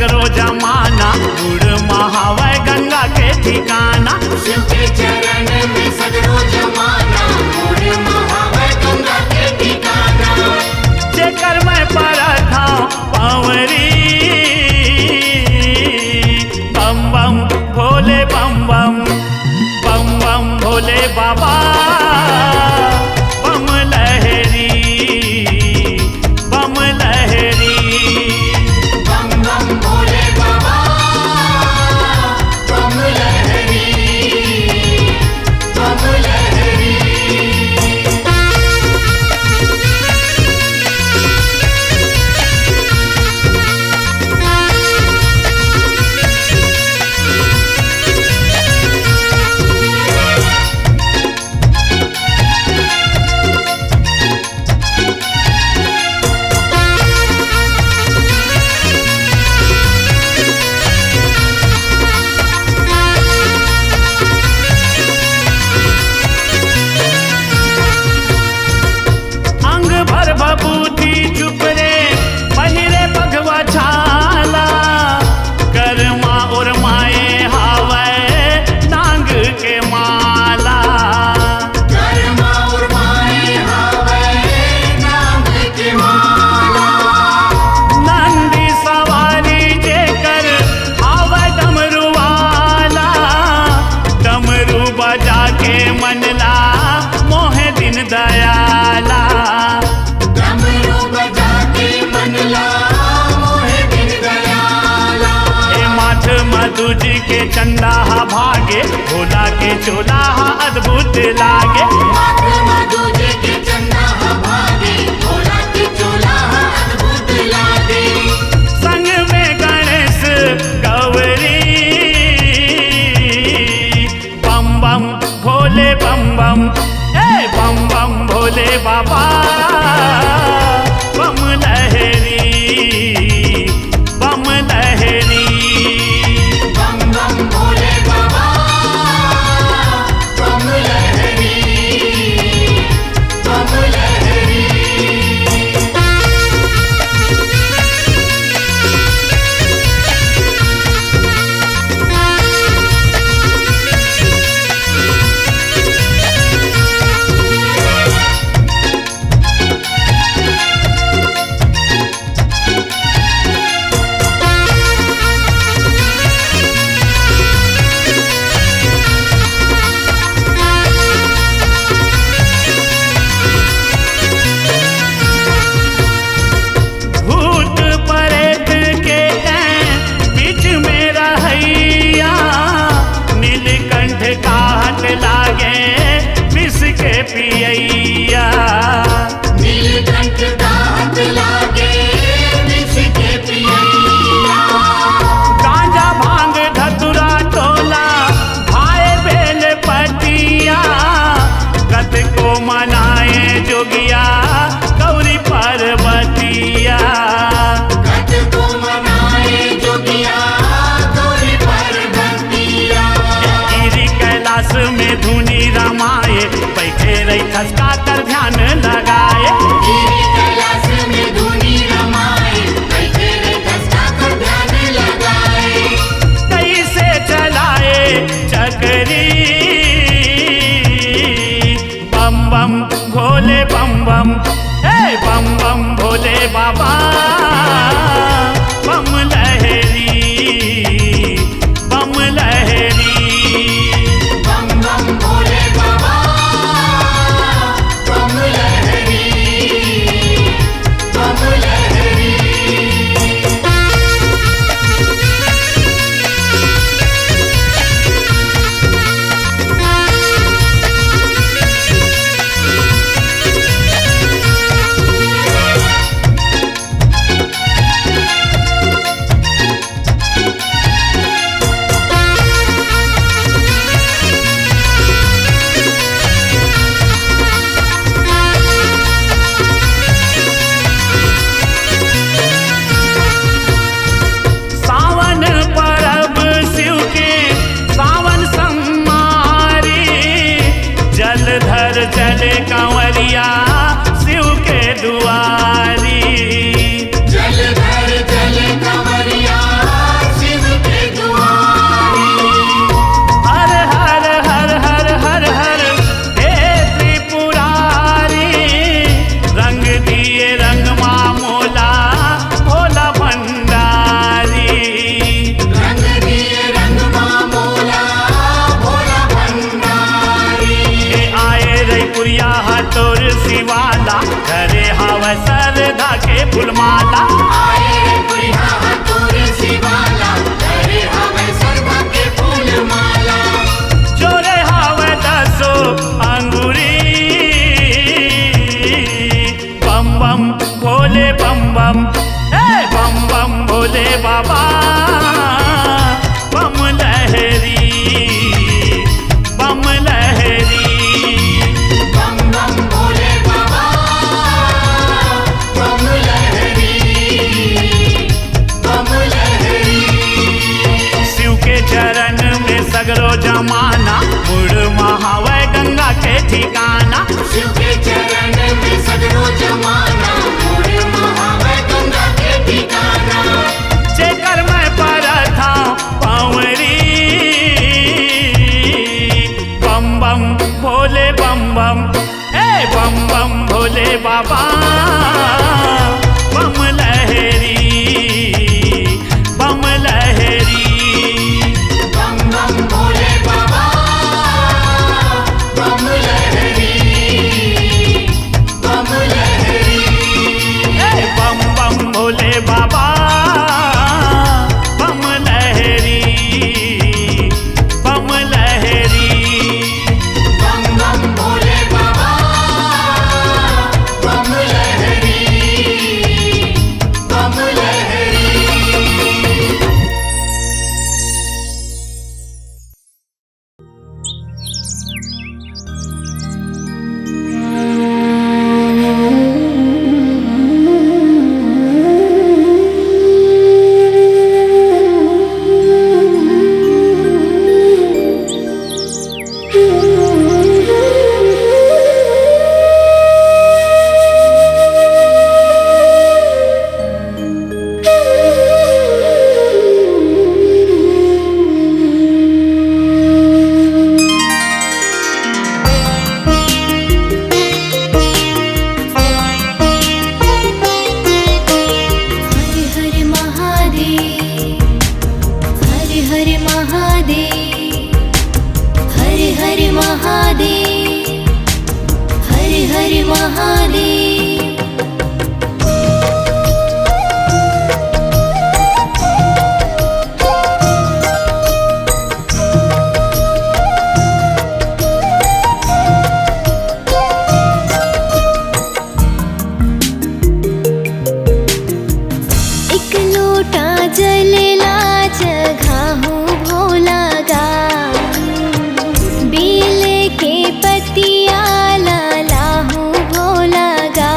सगरो जमाना, गुड़ महावै गंगा के ठिकाना। शिव के चरण में सगरो जमाना, गुड़ महावै गंगा के ठिकाना। जेकर मैं परथा पावरी, बम बम भोले बम बम, बम बम भोले बाबा, बम लहरी, बम लहरी। बम बम भोले बाबा, बम लहरी, बम लहरी। अंग भर भभूति चुप रे, पहिरे पगवा छाला, कर्मा और माए हावै नांग के माला। कर्मा और माए हावै नांग के माला। नंदी सवारी जेकर हावै डमरू वाला, डमरू बजा के मनला मोहे दिन दयाला। डमरू बजा के मनला मोहे दिन दयाला। ए माथ मधु जी के चंदा हा भागे, भोला के चोला हा अद्भुत लागे। माथ मधु जी के चंदा हा भागे, भोला के चोला हा अद्भुत लागे। संग में गणेश गौरी, बम बम भोले बम बम, ए बम बम भोले बाबा, बम लहरी, बम लहरी। बम बम भोले बाबा, बम लहरी, बम लहरी। के फुलमाला। आए रे बुढ़िया हथौड़ी शिवाला, करे हमें श्रद्धा के फूल माला। जोरे हावे दसो अंगूरी, बम बम भोले बम बम, बम बम भोले बाबा, बम लहरी बम लहरी। बम बम भोले बाबा, बम लहरी, बम लहरी। शिव के चरण में सगरो जमाना, मुड़ महावे गंगा के ठिकाना। शिव के चरण में सगरो जमाना, मुड़ महावे गंगा के ठिकाना। जेकर मैं पर था पावरी, बम बम भोले बम बम, बम बम भोले बाबा, बम लहरी बम लहरी। बम बम भोले बाबा, बम लहरी, बम लहरी। बम बम भोले बाबा, बम लहरी बम लहरी। बम बम भोले बाबा, बम लहरी, बम लहरी। बेल के पतिया लाला हूँ भोला गा।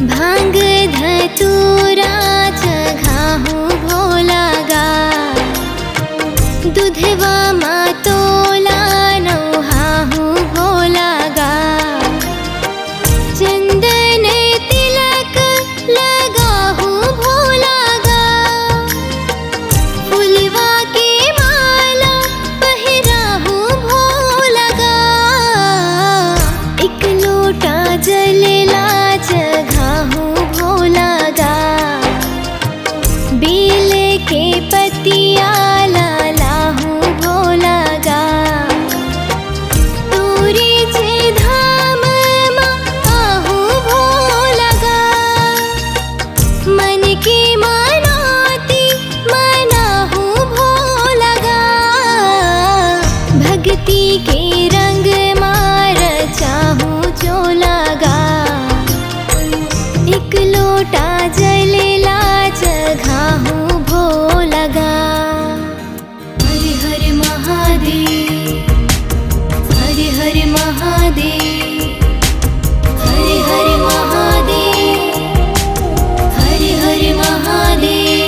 भांग धतूरा चघाहू भोला गा, दुधवा मातोला नौहाहू भोला गा, चंदन तिलक लगाहू भोला गा, फुलवा के माला पहिराहू भोला गा, एक लोटा जलेला चघाहू भोला गा, बेल के पतिया लाहू भोला गा, तोरे जे धाम मा आहू भोला गा, मन की मनौती मनाहू भोला गा, भक्ति के रंग मार चाहू चोला गा, एक लोटा जलेला चघाहू भोला गा। हर हर महादेव, हर हर महादेव, हर हर महादेव, हर हर महादेव।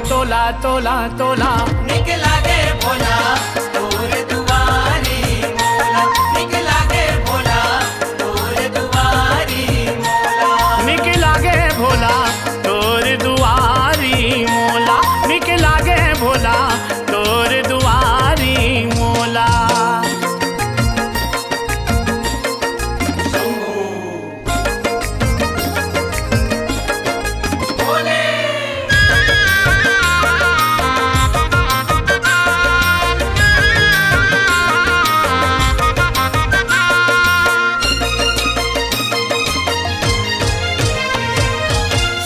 तोला तोला तोला निकला गे भोला तोर दुआरी मोला, निकला गे भोला तोर दुआरी मोला, निकला गे भोला तोर दुआरी मोला, निकला गे भोला तोर दुआरी मोला। भोले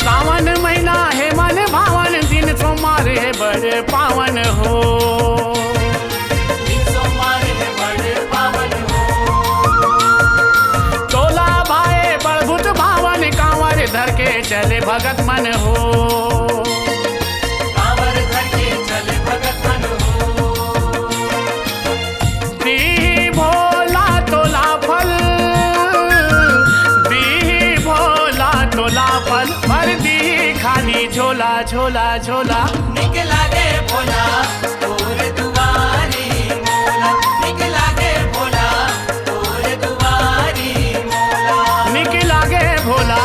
सावन महीना है मन भावन, दिन सोमवार है बड़े पावन हो, दिन सोमवार है बड़े पावन हो, तोला भाए बड़भुत भावन, कांवर धर के चले भगत मन हो, कांवर धर के चले भगत मन हो, दी भोला तोला फल, दी भोला तोला फल, भर दी खाली झोला झोला झोला। निकला गे भोला तोर दुआरी मोला, निकला गे भोला तोर दुआरी मोला, निकला गे भोला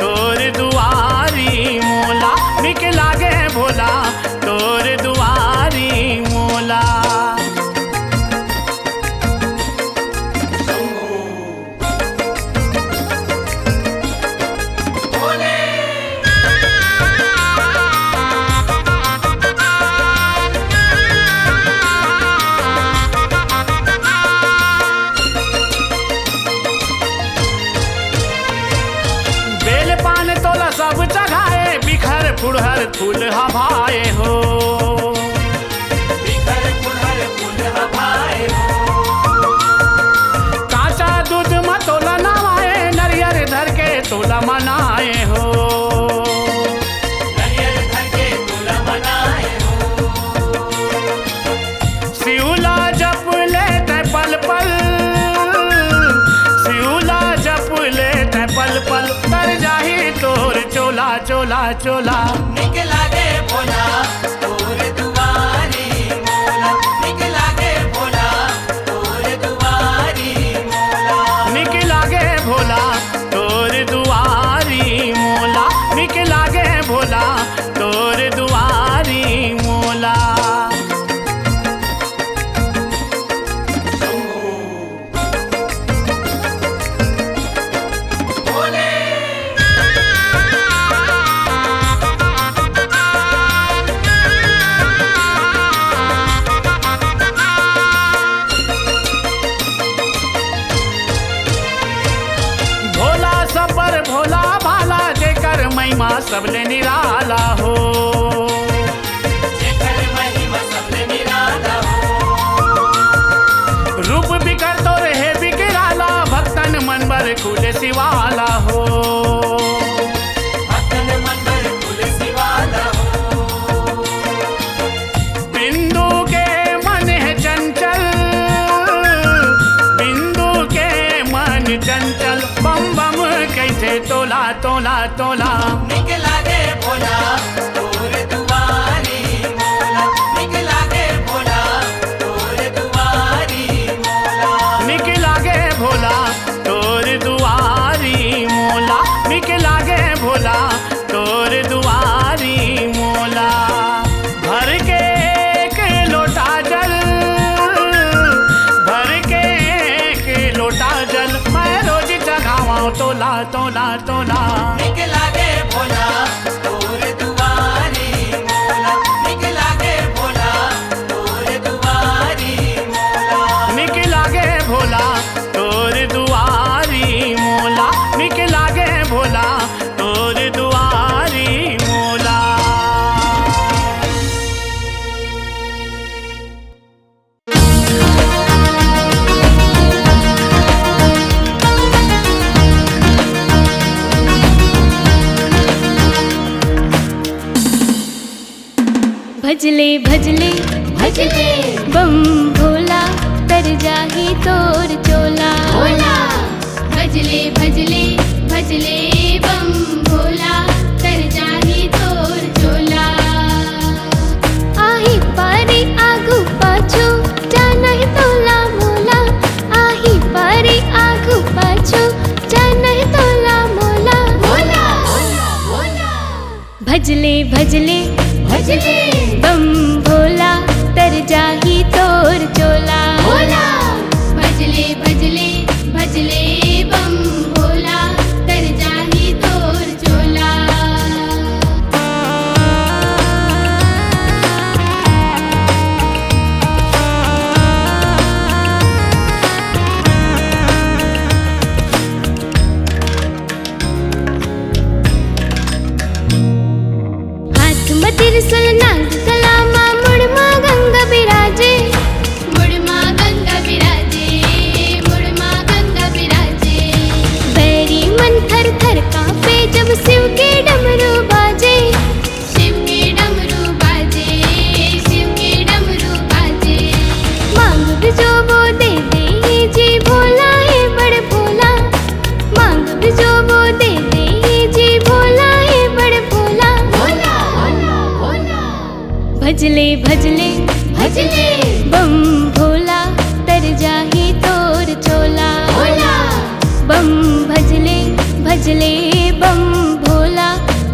तोर दुआरी मोला, निकला गे भोला तोर दुआरी मोला। भोले बेल पान तोला सब चढ़ाए, बिखर फुड़हर फूल हवाए हो, बिखर फुलहर फूल हवाए हो, काचा दूध चोला चोला निकला गे भोला तोर दुआरी मोला निकला गे भोला तोर दुआरी मोला निकला गे भोला तोर दुआरी मोला निकला गे भोला तोर दुआरी मोला भोला भाला जेकर महिमा सबले निराला हो जेकर महिमा सबले निराला हो रूप बिकर तो रहे बिकराला भक्तन मन बर खुले शिवाला हो भक्तन मन बर खुले शिवाला हो बिंदु के मन है चंचल बिंदु के मन चंचल बम बम कैसे तोला तोला तोला निकला गे भोला तोर दुआरी मोला निकला गे भोला तोर दुआरी मोला निकला गे भोला तोर दुआरी मोला निकला गे भोला तोर दुआरी मोला भर के एक लोटा जल भर के एक लोटा जल मैं रोज चढ़ावा तोला तोला तोला निकला गे भोला तोर दुआरी मोला निकला गे भोला तोर दुआरी मोला निकला गे भोला तोर दुआरी मोला निकला गे भोला तोर दुआरी मोला भजले भजले भजले बम भोला तर जाही तोर चोला भोला भजले भजले भजले बम भोला तर जाही तोर चोला आही पारी आगू पाछू जाना ही तोला मोला आही पारी आगू पाछू जाना ही तोला मोला भोला भोला भजले भजले भजले बम भोला तर जाही तोर चोला भोला भजले भजले भजले बम भोला तर जाही तोर चोला हाथ में त्रिशूल नाग कलामा मुड़मा गंगा बिराजे मुड़मा गंगा बिराजे मुड़मा गंगा बिराजे बैरी मन थर थर कांपे जब शिव के डमरू बाजे शिव के डमरू बाजे शिव के डमरू बाजे मांग भी जो वो दे दे जी भोला है बड़ भोला मांग भी जो वो दे दे जी भोला है बड़ भोला भोला भोला भजले भजले भजले बम भोला तर जाही तोर चोला भोला बम भजले भजले बम भोला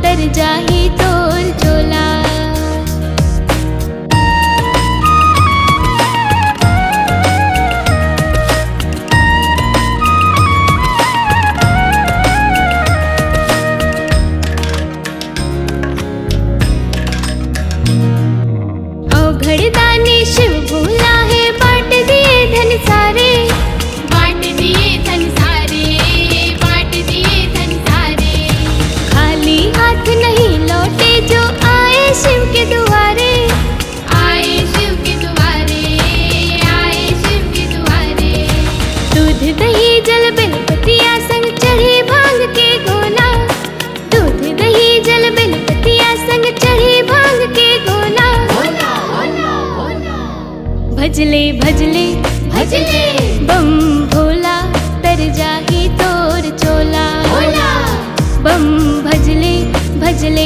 तर जाही तोर चोला घड़दानी शिव भोला है बांट दिए धन सारे बांट दिए धन सारे बांट दिए धन सारे खाली हाथ नहीं लौटे जो आए शिव के दुआरे आए शिव के दुआरे आए शिव के दुआरे दूध दही जल बेलपतिया संग चढ़े भांग के गोला दूध दही जल बेलपतिया संग चढ़े भांग के गोला भजले भजले भजले बम भोला तर जाही तोर चोला भोला बम भजले भजले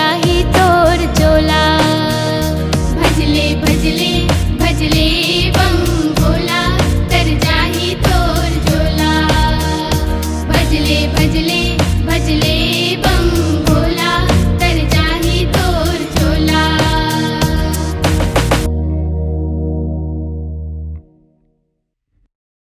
नाही तो